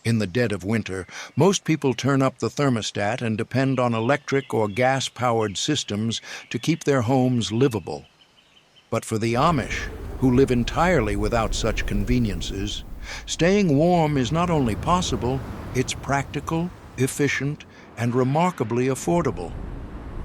In the dead of winter, most people turn up the thermostat and depend on electric or gas-powered systems to keep their homes livable. But for the Amish, who live entirely without such conveniences, staying warm is not only possible, it's practical, efficient, and remarkably affordable.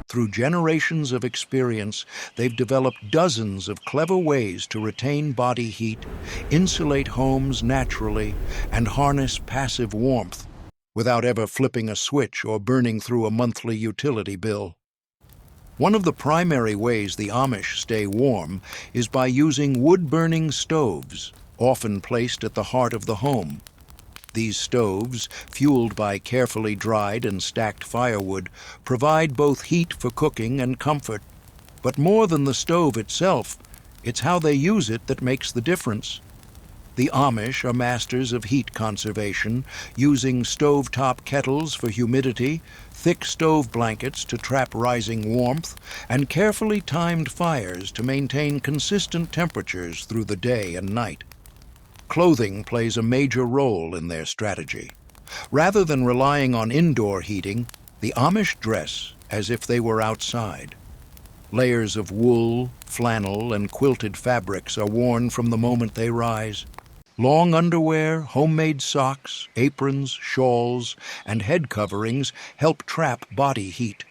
Through generations of experience, they've developed dozens of clever ways to retain body heat, insulate homes naturally, and harness passive warmth without ever flipping a switch or burning through a monthly utility bill. One of the primary ways the Amish stay warm is by using wood-burning stoves, often placed at the heart of the home. These stoves, fueled by carefully dried and stacked firewood, provide both heat for cooking and comfort. But more than the stove itself, it's how they use it that makes the difference. The Amish are masters of heat conservation, using stovetop kettles for humidity, thick stove blankets to trap rising warmth, and carefully timed fires to maintain consistent temperatures through the day and night. Clothing plays a major role in their strategy. Rather than relying on indoor heating, the Amish dress as if they were outside. Layers of wool, flannel, and quilted fabrics are worn from the moment they rise. Long underwear, homemade socks, aprons, shawls, and head coverings help trap body heat.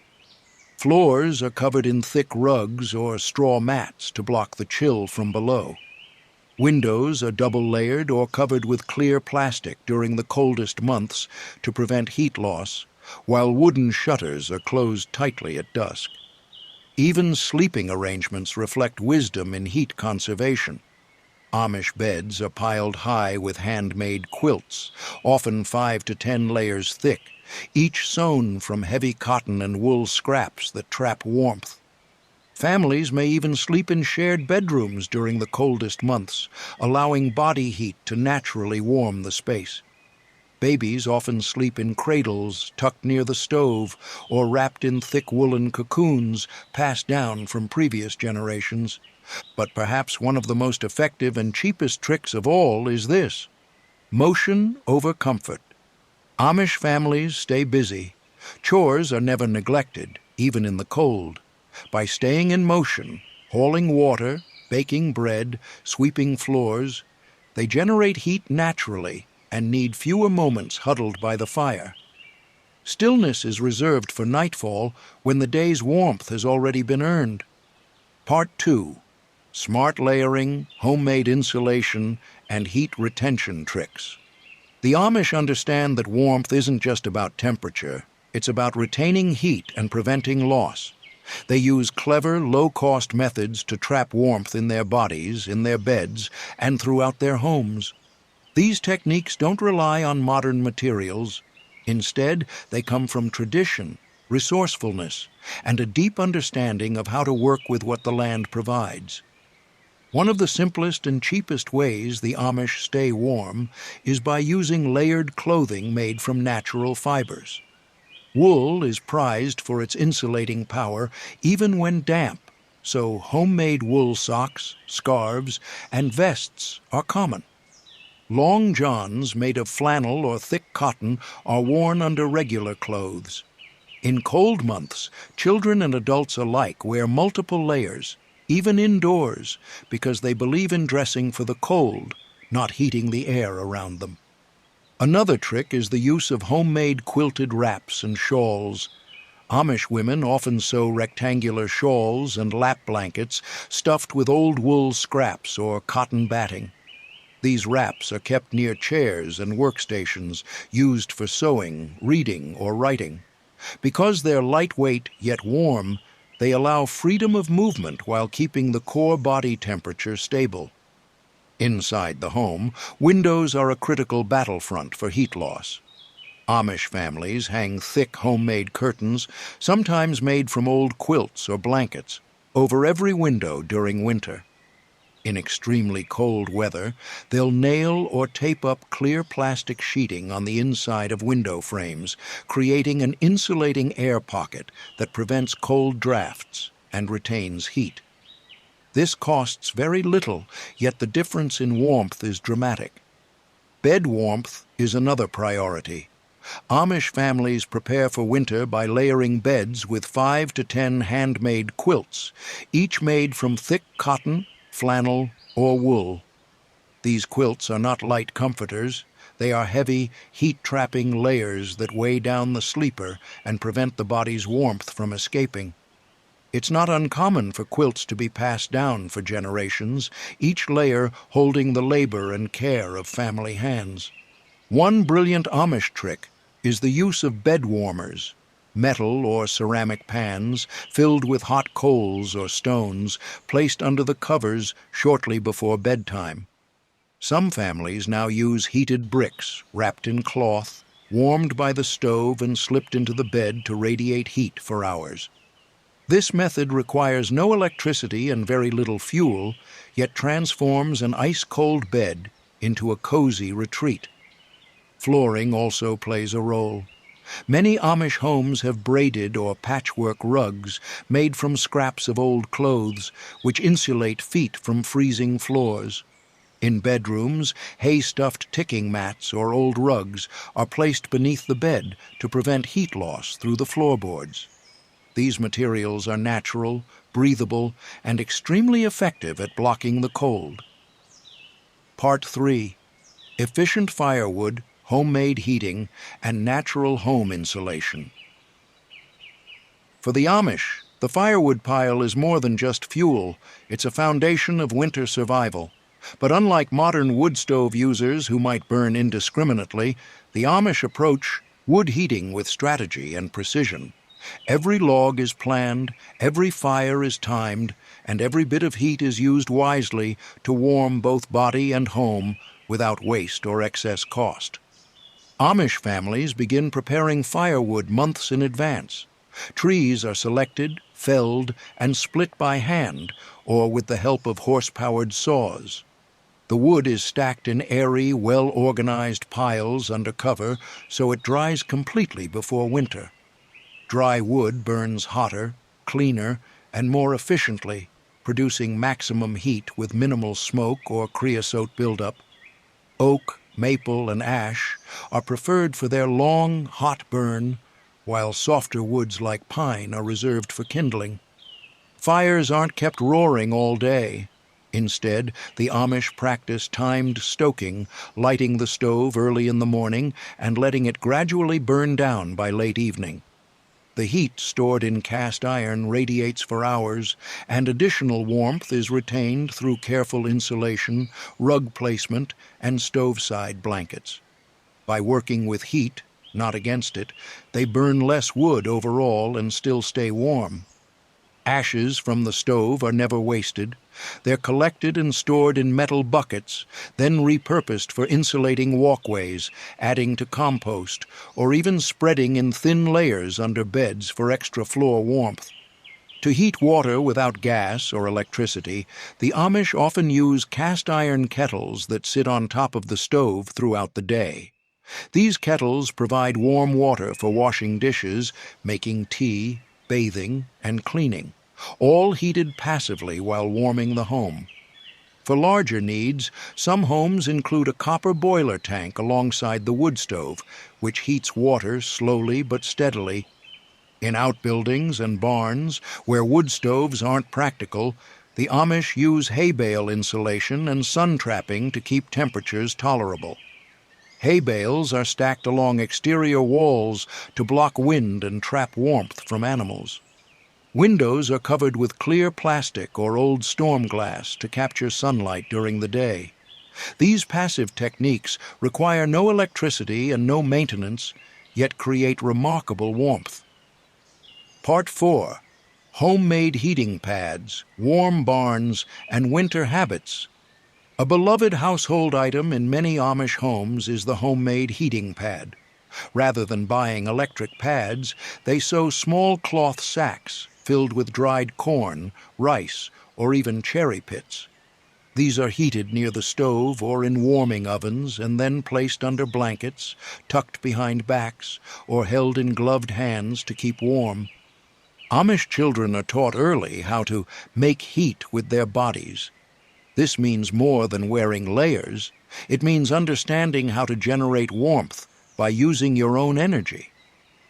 Floors are covered in thick rugs or straw mats to block the chill from below. Windows are double-layered or covered with clear plastic during the coldest months to prevent heat loss, while wooden shutters are closed tightly at dusk. Even sleeping arrangements reflect wisdom in heat conservation. Amish beds are piled high with handmade quilts, often 5 to 10 layers thick, each sewn from heavy cotton and wool scraps that trap warmth. Families may even sleep in shared bedrooms during the coldest months, allowing body heat to naturally warm the space. Babies often sleep in cradles tucked near the stove or wrapped in thick woolen cocoons passed down from previous generations. But perhaps one of the most effective and cheapest tricks of all is this: motion over comfort. Amish families stay busy. Chores are never neglected, even in the cold. By staying in motion, hauling water, baking bread, sweeping floors, they generate heat naturally and need fewer moments huddled by the fire. Stillness is reserved for nightfall when the day's warmth has already been earned. Part 2. Smart layering, homemade insulation, and heat retention tricks. The Amish understand that warmth isn't just about temperature, it's about retaining heat and preventing loss. They use clever, low-cost methods to trap warmth in their bodies, in their beds, and throughout their homes. These techniques don't rely on modern materials. Instead, they come from tradition, resourcefulness, and a deep understanding of how to work with what the land provides. One of the simplest and cheapest ways the Amish stay warm is by using layered clothing made from natural fibers. Wool is prized for its insulating power even when damp, so homemade wool socks, scarves, and vests are common. Long johns made of flannel or thick cotton are worn under regular clothes. In cold months, children and adults alike wear multiple layers, even indoors, because they believe in dressing for the cold, not heating the air around them. Another trick is the use of homemade quilted wraps and shawls. Amish women often sew rectangular shawls and lap blankets stuffed with old wool scraps or cotton batting. These wraps are kept near chairs and workstations used for sewing, reading, or writing. Because they're lightweight yet warm, they allow freedom of movement while keeping the core body temperature stable. Inside the home, windows are a critical battlefront for heat loss. Amish families hang thick homemade curtains, sometimes made from old quilts or blankets, over every window during winter. In extremely cold weather, they'll nail or tape up clear plastic sheeting on the inside of window frames, creating an insulating air pocket that prevents cold drafts and retains heat. This costs very little, yet the difference in warmth is dramatic. Bed warmth is another priority. Amish families prepare for winter by layering beds with 5 to 10 handmade quilts, each made from thick cotton, flannel, or wool. These quilts are not light comforters. They are heavy, heat-trapping layers that weigh down the sleeper and prevent the body's warmth from escaping. It's not uncommon for quilts to be passed down for generations, each layer holding the labor and care of family hands. One brilliant Amish trick is the use of bed warmers, metal or ceramic pans filled with hot coals or stones placed under the covers shortly before bedtime. Some families now use heated bricks wrapped in cloth, warmed by the stove and slipped into the bed to radiate heat for hours. This method requires no electricity and very little fuel, yet transforms an ice-cold bed into a cozy retreat. Flooring also plays a role. Many Amish homes have braided or patchwork rugs made from scraps of old clothes, which insulate feet from freezing floors. In bedrooms, hay-stuffed ticking mats or old rugs are placed beneath the bed to prevent heat loss through the floorboards. These materials are natural, breathable, and extremely effective at blocking the cold. Part 3. Efficient firewood, homemade heating, and natural home insulation. For the Amish, the firewood pile is more than just fuel. It's a foundation of winter survival. But unlike modern wood stove users who might burn indiscriminately, the Amish approach wood heating with strategy and precision. Every log is planned, every fire is timed, and every bit of heat is used wisely to warm both body and home without waste or excess cost. Amish families begin preparing firewood months in advance. Trees are selected, felled, and split by hand or with the help of horse-powered saws. The wood is stacked in airy, well-organized piles under cover so it dries completely before winter. Dry wood burns hotter, cleaner, and more efficiently, producing maximum heat with minimal smoke or creosote buildup. Oak, maple, and ash are preferred for their long, hot burn, while softer woods like pine are reserved for kindling. Fires aren't kept roaring all day. Instead, the Amish practice timed stoking, lighting the stove early in the morning and letting it gradually burn down by late evening. The heat stored in cast iron radiates for hours, and additional warmth is retained through careful insulation, rug placement, and stove-side blankets. By working with heat, not against it, they burn less wood overall and still stay warm. Ashes from the stove are never wasted. They're collected and stored in metal buckets, then repurposed for insulating walkways, adding to compost, or even spreading in thin layers under beds for extra floor warmth. To heat water without gas or electricity, the Amish often use cast iron kettles that sit on top of the stove throughout the day. These kettles provide warm water for washing dishes, making tea, bathing, and cleaning, all heated passively while warming the home. For larger needs, some homes include a copper boiler tank alongside the wood stove, which heats water slowly but steadily. In outbuildings and barns, where wood stoves aren't practical, the Amish use hay bale insulation and sun trapping to keep temperatures tolerable. Hay bales are stacked along exterior walls to block wind and trap warmth from animals. Windows are covered with clear plastic or old storm glass to capture sunlight during the day. These passive techniques require no electricity and no maintenance, yet create remarkable warmth. Part 4. Homemade heating pads, warm barns, and winter habits. A beloved household item in many Amish homes is the homemade heating pad. Rather than buying electric pads, they sew small cloth sacks filled with dried corn, rice, or even cherry pits. These are heated near the stove or in warming ovens and then placed under blankets, tucked behind backs, or held in gloved hands to keep warm. Amish children are taught early how to make heat with their bodies. This means more than wearing layers. It means understanding how to generate warmth by using your own energy.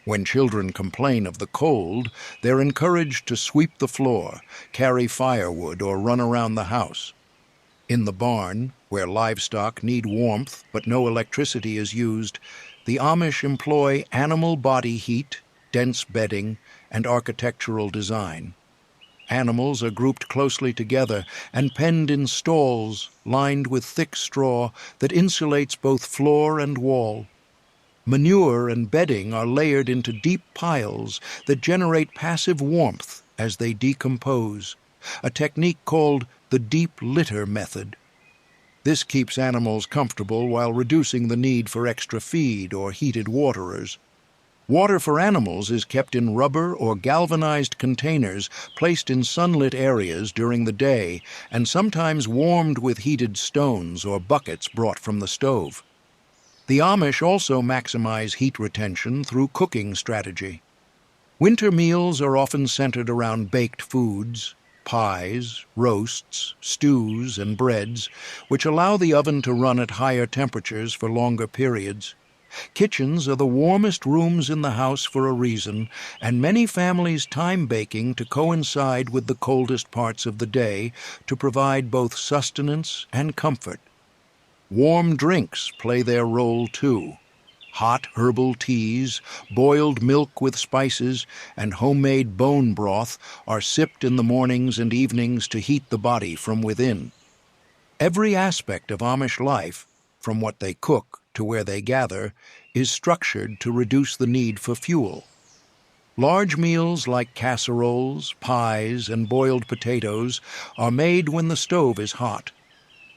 When children complain of the cold, they're encouraged to sweep the floor, carry firewood, or run around the house. In the barn, where livestock need warmth but no electricity is used, the Amish employ animal body heat, dense bedding, and architectural design. Animals are grouped closely together and penned in stalls lined with thick straw that insulates both floor and wall. Manure and bedding are layered into deep piles that generate passive warmth as they decompose, a technique called the deep litter method. This keeps animals comfortable while reducing the need for extra feed or heated waterers. Water for animals is kept in rubber or galvanized containers placed in sunlit areas during the day and sometimes warmed with heated stones or buckets brought from the stove. The Amish also maximize heat retention through cooking strategy. Winter meals are often centered around baked foods, pies, roasts, stews, and breads, which allow the oven to run at higher temperatures for longer periods. Kitchens are the warmest rooms in the house for a reason, and many families time baking to coincide with the coldest parts of the day to provide both sustenance and comfort. Warm drinks play their role too. Hot herbal teas, boiled milk with spices, and homemade bone broth are sipped in the mornings and evenings to heat the body from within. Every aspect of Amish life, from what they cook to where they gather, is structured to reduce the need for fuel. Large meals like casseroles, pies, and boiled potatoes are made when the stove is hot.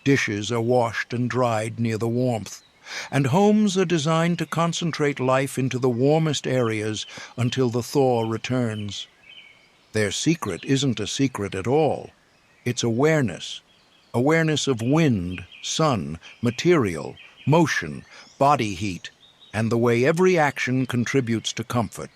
Dishes are washed and dried near the warmth, and homes are designed to concentrate life into the warmest areas until the thaw returns. Their secret isn't a secret at all. It's awareness. Awareness of wind, sun, material, motion, body heat, and the way every action contributes to comfort.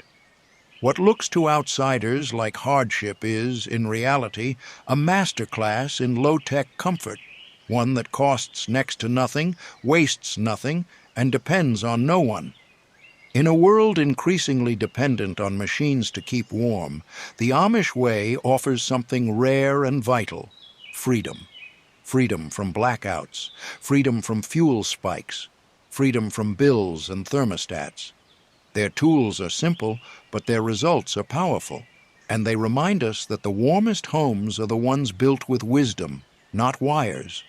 What looks to outsiders like hardship is, in reality, a masterclass in low-tech comfort, one that costs next to nothing, wastes nothing, and depends on no one. In a world increasingly dependent on machines to keep warm, the Amish way offers something rare and vital: freedom. Freedom from blackouts, freedom from fuel spikes, freedom from bills and thermostats. Their tools are simple, but their results are powerful, and they remind us that the warmest homes are the ones built with wisdom, not wires.